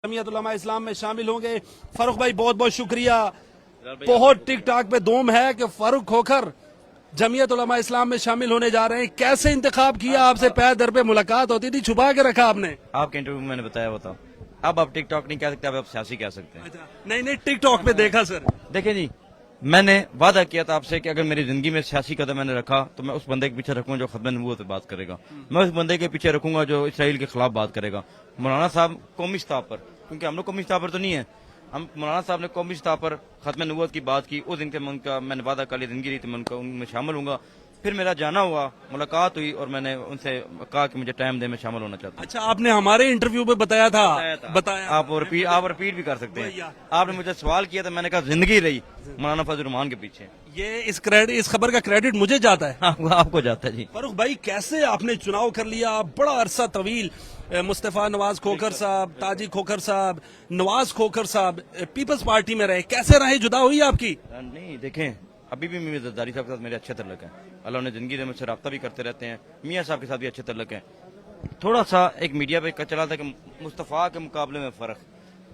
जमीयत उलमा इस्लाम में शामिल होंगे। फारूक भाई बहुत बहुत शुक्रिया। बहुत टिक टाक पे धूम है कि फारूक खोखर जमीयत उलमा इस्लाम में शामिल होने जा रहे हैं। कैसे इंतखाब किया? आपसे पैर दर पे मुलाकात होती थी, छुपा के रखा आपने? आपके इंटरव्यू में मैंने बताया हुआ था। अब आप टिक टॉक नहीं कह सकते, अब आप सियासी कह सकते हैं। अच्छा, नहीं टिक टॉक पे देखा सर। देखिए जी, मैंने वादा किया था आपसे कि अगर मेरी जिंदगी में सियासी कदम मैंने रखा तो मैं उस बंदे के पीछे रखूंगा जो खत्म नबूवत पे बात करेगा। मैं उस बंदे के पीछे रखूंगा जो इसराइल के खिलाफ बात करेगा। मौलाना साहब कौमी सतह पर, क्योंकि हम लोग कौमी सतह पर तो नहीं है, हम मौलाना साहब ने कौमी सतह पर खत्म नबूवत की बात की, उस दिन के मन का मैंने वादा कर लिया, जिंदगी रही तो उनमें शामिल हूंगा। फिर मेरा जाना हुआ, मुलाकात हुई और मैंने उनसे कहा कि मुझे टाइम दे, मैं शामिल होना चाहता हूँ। अच्छा, आपने हमारे इंटरव्यू में बताया था। आप रिपीट भी कर सकते हैं। आपने मुझे सवाल किया था, मैंने कहा जिंदगी रही मौलाना फजल रहमान के पीछे। ये इस खबर का क्रेडिट मुझे जाता है। आपको जाता है जी। फारूक भाई, कैसे आपने चुनाव कर लिया? बड़ा अरसा तवील मुस्तफा नवाज खोखर साहब, ताजी खोखर साहब, नवाज खोखर साहब पीपल्स पार्टी में रहे, कैसे रहे? जुदा हुई आपकी? नहीं, देखें, अभी भी मेरे जरदारी साहब के साथ मेरे अच्छे तल्लक हैं। अल्लाह ने जिंदगी में मुझसे रब्ता भी करते रहते हैं। मियाँ साहब के साथ भी अच्छे तल्लक हैं। थोड़ा सा एक मीडिया पे चला था कि मुस्तफा के मुकाबले में फर्क,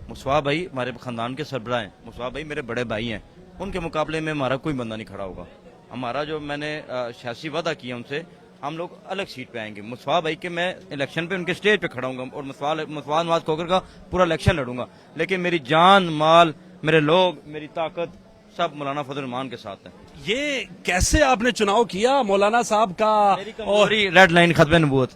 मुस्तफा भाई हमारे खानदान के सरबराह हैं, मुस्तफा भाई मेरे बड़े भाई हैं, उनके मुकाबले में हमारा कोई बंदा नहीं खड़ा होगा। हमारा जो मैंने सियासी वादा किया उनसे, हम लोग अलग सीट पे आएंगे। मुस्तफा भाई के मैं इलेक्शन पे उनके स्टेज पे खड़ा हूँ और मुस्तफा नवाज खोखर का पूरा इलेक्शन लड़ूंगा, लेकिन मेरी जान माल, मेरे लोग, मेरी ताकत सब मौलाना फजल रहमान के साथ है। ये कैसे आपने चुनाव किया मौलाना साहब का? और रेड लाइन खत्म नबूवत।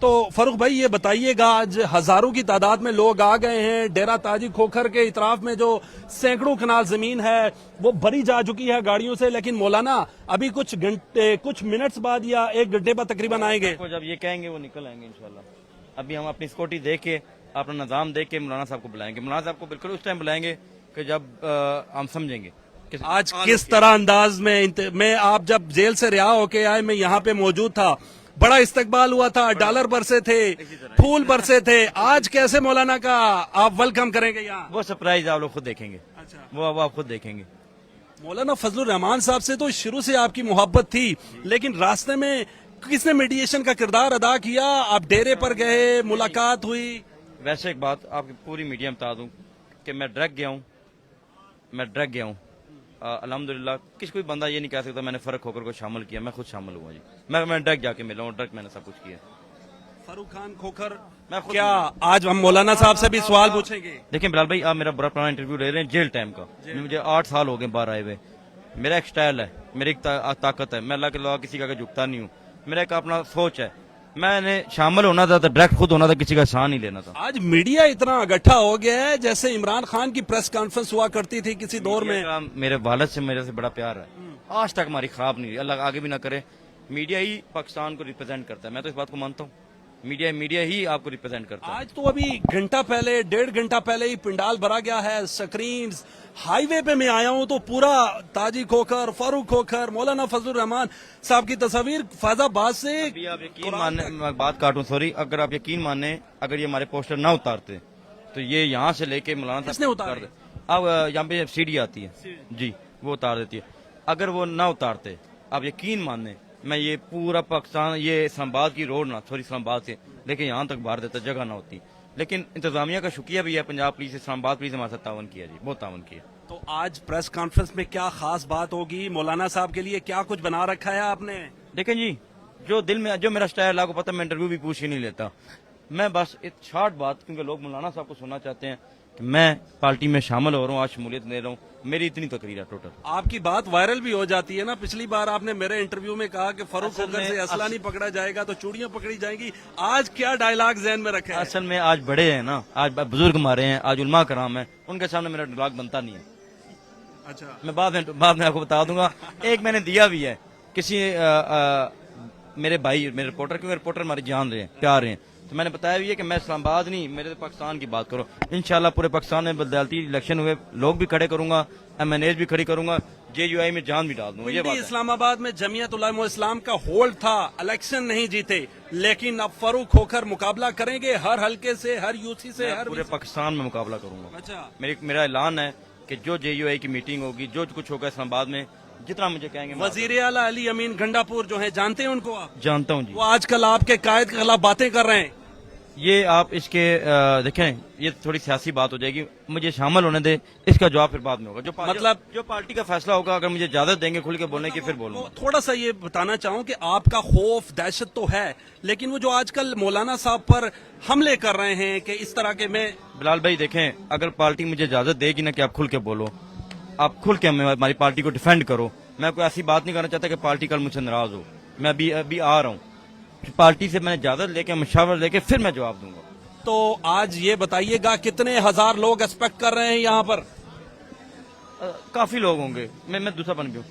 तो फारूक भाई ये बताइएगा, आज हजारों की तादाद में लोग आ गए हैं। डेरा ताजी खोखर के इतराफ में जो सैकड़ों कनाल जमीन है वो भरी जा चुकी है गाड़ियों से, लेकिन मौलाना अभी कुछ मिनट्स बाद या 1 घंटे बाद तकरीबन आएंगे। जब ये कहेंगे वो निकल आएंगे इंशाल्लाह। अभी हम अपनी स्कूटी देख के, अपना निजाम देख के मौलाना साहब को बुलाएंगे। मौलाना साहब को बिल्कुल उस टाइम बुलाएंगे कि जब हम समझेंगे आज किस तरह अंदाज में मैं आप जब जेल से रिहा होके आए, मैं यहाँ पे मौजूद था, बड़ा इस्तकबाल हुआ था, डॉलर बरसे थे, फूल बरसे थे। आज कैसे मौलाना का आप वेलकम करेंगे यहाँ? वो सरप्राइज आप लोग खुद देखेंगे। अच्छा, वो आप खुद देखेंगे। मौलाना फजलुर रहमान साहब से तो शुरू से आपकी मोहब्बत थी, लेकिन रास्ते में किसने मीडिएशन का किरदार अदा किया? आप डेरे पर गए, मुलाकात हुई? वैसे एक बात आपकी पूरी मीडिया में बता दूं कि मैं डर गया हूँ। अल्हम्दुलिल्लाह किसी कोई बंदा ये नहीं कह सकता मैंने फर्क होकर को शामिल किया। मैं खुद शामिल हुआ जी। मैं डर जाके मिला हूँ, डर मैंने सब कुछ किया। फारूक खान खोखर, मैं क्या आज हम मौलाना साहब से भी सवाल पूछेंगे? देखिए बिलाल भाई, आप मेरा बड़ा पुराना इंटरव्यू ले रहे हैं जेल टाइम का। मुझे 8 साल हो गए बाहर आए हुए। मेरा एक स्टाइल है, मेरी एक ताकत है। मैं अल्लाह के अलावा किसी का झुकता नहीं हूँ। मेरा एक अपना सोच है। मैंने शामिल होना था तो डायरेक्ट खुद होना था, किसी का साथ नहीं लेना था। आज मीडिया इतना इकट्ठा हो गया है, जैसे इमरान खान की प्रेस कॉन्फ्रेंस हुआ करती थी किसी दौर में। मेरे वालिद से मेरे से बड़ा प्यार है, आज तक हमारी खराब नहीं रही, अल्लाह आगे भी ना करे। मीडिया ही पाकिस्तान को रिप्रेजेंट करता है, मैं तो इस बात को मानता हूँ। मीडिया ही आपको रिप्रेजेंट करता है। आज तो अभी 1.5 घंटा पहले ही पंडाल भरा गया है, स्क्रीन हाईवे पे मैं आया हूं तो पूरा ताजी खोखर, फारूक खोखर, मौलाना फजलुर रहमान साहब की तस्वीर फैजाबाद से। आप यकीन माने, बात काटूं सॉरी, अगर आप यकीन माने, अगर ये हमारे पोस्टर ना उतारते तो ये यहाँ से लेके मौलाना किसने उतारे? अब यहाँ पे सीढ़ी आती है जी, वो उतार देती है। अगर वो ना उतारते, आप यकीन माने, मैं ये पूरा पाकिस्तान, ये इस्लामाबाद की रोड ना, सॉरी इस्लामाबाद से लेके यहाँ तक बाहर देता, जगह ना होती। लेकिन इंतजामिया का शुक्रिया भी है, पंजाब पुलिस, इस्लामाबाद पुलिस हमारे साथ तावन किया जी, बहुत तावन किया। तो आज प्रेस कॉन्फ्रेंस में क्या खास बात होगी? मौलाना साहब के लिए क्या कुछ बना रखा है आपने? देखें जी, जो दिल में, जो मेरा स्टाइल आपको पता है, मैं इंटरव्यू भी पूछ ही नहीं लेता। मैं बस एक शॉर्ट बात, क्योंकि लोग मौलाना साहब को सुनना चाहते हैं कि मैं पार्टी में शामिल हो रहा हूँ, आज शमूलियत ले रहा हूँ। मेरी इतनी तकरीर है टोटल। आपकी बात वायरल भी हो जाती है ना। पिछली बार आपने मेरे इंटरव्यू में कहा कि फारूक खोखर से असला नहीं पकड़ा जाएगा तो चूड़ियां पकड़ी जाएंगी। आज क्या डायलॉग जहन में रखे? असल में आज बड़े हैं ना, आज बुजुर्ग हमारे हैं, आज उलमा कराम है, उनके सामने मेरा डायलॉग बनता नहीं है। अच्छा, मैं बाद में आपको बता दूंगा। एक मैंने दिया भी है किसी मेरे भाई, मेरे रिपोर्टर, क्योंकि रिपोर्टर हमारी जान रहे हैं, प्यार हैं, तो मैंने बताया भी है कि मैं इस्लामाबाद नहीं, मेरे पाकिस्तान की बात करो। इंशाल्लाह पूरे पाकिस्तान में बदलती इलेक्शन हुए, लोग भी खड़े करूंगा, MNAs भी खड़ी करूंगा, JUI में जान भी डाल दूंगा। ये बात है। इस्लामाबाद में जमीयत उलमा इस्लाम का होल्ड था, इलेक्शन नहीं जीते, लेकिन अब फारूक खोखर मुकाबला करेंगे हर हल्के से, हर यूसी से, हर पूरे पाकिस्तान में मुकाबला करूंगा। अच्छा, मेरा ऐलान है कि जो JUI की मीटिंग होगी, जो कुछ होगा इस्लामाबाद में, जितना मुझे कहेंगे। वजीर आला अली अमीन गंडापुर जो है, जानते हैं उनको आप? जानता हूँ जी। वो आजकल आपके कायद के खिलाफ बातें कर रहे हैं। یہ آپ اس کے دیکھیں یہ تھوڑی سیاسی بات ہو جائے گی, مجھے شامل ہونے دیں, اس کا جواب پھر بعد میں ہوگا. جو پارٹی کا فیصلہ ہوگا, اگر مجھے اجازت دیں گے کھل کے بولنے کی پھر بولوں گا. تھوڑا سا یہ بتانا چاہوں کہ آپ کا خوف دہشت تو ہے, لیکن وہ جو آج کل مولانا صاحب پر حملے کر رہے ہیں کہ اس طرح کے میں بلال بھائی دیکھیں, اگر پارٹی مجھے اجازت دے گی نا کہ آپ کھل کے بولو, آپ کھل کے ہماری پارٹی کو ڈیفینڈ کرو. میں کوئی ایسی بات نہیں کرنا چاہتا کہ پارٹی کل مجھ سے ناراض ہو. میں ابھی آ رہا ہوں پارٹی سے, میں نے اجازت لے کے مشاورت لے کے پھر میں جواب دوں گا. تو آج یہ بتائیے گا کتنے ہزار لوگ ایکسپیکٹ کر رہے ہیں یہاں پر؟ کافی لوگ ہوں گے, میں دوسرا بن گیا.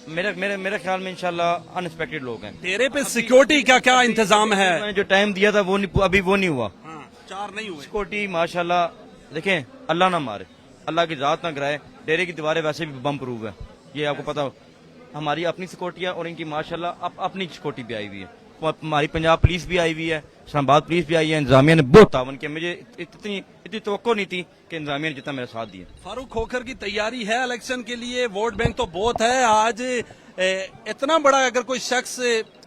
میرے خیال میں انشاءاللہ ان ایکسپیکٹڈ لوگ ہیں. ڈیرے پہ سیکیورٹی کا کیا انتظام ہے؟ میں نے جو ٹائم دیا تھا ابھی وہ نہیں ہوا. 4 نہیں ہوئے. سیکورٹی ماشاءاللہ دیکھیں, اللہ نہ مارے, اللہ کی ذات نہ کرائے, ڈیرے کی دیواریں ویسے بھی بم پروف ہے, یہ آپ کو پتا ہو. ہماری اپنی سیکورٹی ہے اور ان کی ماشاءاللہ اپنی سیکورٹی بھی آئی ہوئی ہے. ہماری پنجاب پولیس بھی آئی ہوئی ہے, اسلام آباد پولیس بھی آئی ہے. انتظامیہ نے بہت تعاون کیا, مجھے اتنی توقع نہیں تھی کہ انتظامیہ نے جتنا میرا ساتھ دیا. فاروق کھوکھر کی تیاری ہے الیکشن کے لیے؟ ووٹ بینک تو بہت ہے. آج اتنا بڑا اگر کوئی شخص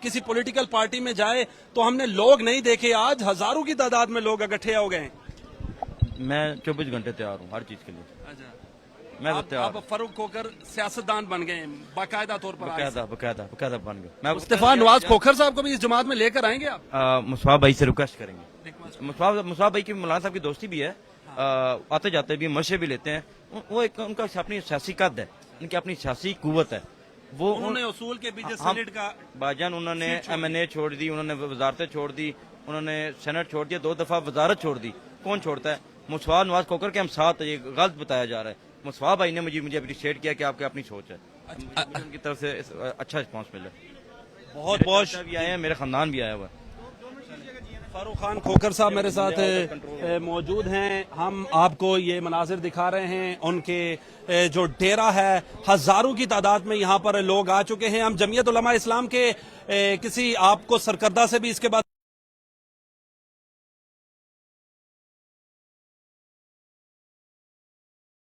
کسی پولیٹیکل پارٹی میں جائے تو ہم نے لوگ نہیں دیکھے, آج ہزاروں کی تعداد میں لوگ اکٹھے ہو گئے ہیں. میں 24 گھنٹے تیار ہوں ہر چیز کے لیے. میں آپ فاروق کھوکھر سیاستدان بن گئے ہیں باقاعدہ طور پر. باقاعدہ بن گیا. میں مصطفیٰ نواز کھوکھر صاحب کو بھی اس جماعت میں لے کر آئیں گے آپ؟ مصطفیٰ بھائی سے ریکویسٹ کریں گے. مصطفیٰ بھائی کی مولانا صاحب کی دوستی بھی ہے, آتے جاتے بھی, مشورے بھی لیتے ہیں. وہ ایک ان کا اپنی سیاسی قد ہے, ان کی اپنی سیاسی قوت ہے. وہ انہوں نے اصول کے پیچھے سینٹ کا باجان, انہوں نے MNA چھوڑ دی, انہوں نے وزارتیں چھوڑ دی, انہوں نے سینٹ چھوڑ دیا, 2 دفعہ وزارت چھوڑ دی. کون چھوڑتا ہے؟ مصطفیٰ نواز کھوکھر کے ہم ساتھ, یہ غلط بتایا جا رہا ہے. مصطفیٰ بھائی نے مجھے اپریشیٹ کیا کہ آپ کی اپنی سوچ ہے. ان کی طرف سے اچھا رسپانس ملا. بہت بھی آئے ہیں, میرے خاندان بھی آیا ہوا ہے. فاروق خان کھوکھر صاحب میرے ساتھ موجود ہیں. ہم آپ کو یہ مناظر دکھا رہے ہیں, ان کے جو ڈیرہ ہے, ہزاروں کی تعداد میں یہاں پر لوگ آ چکے ہیں. ہم جمعیت علماء اسلام کے کسی آپ کو سرکردہ سے بھی اس کے بعد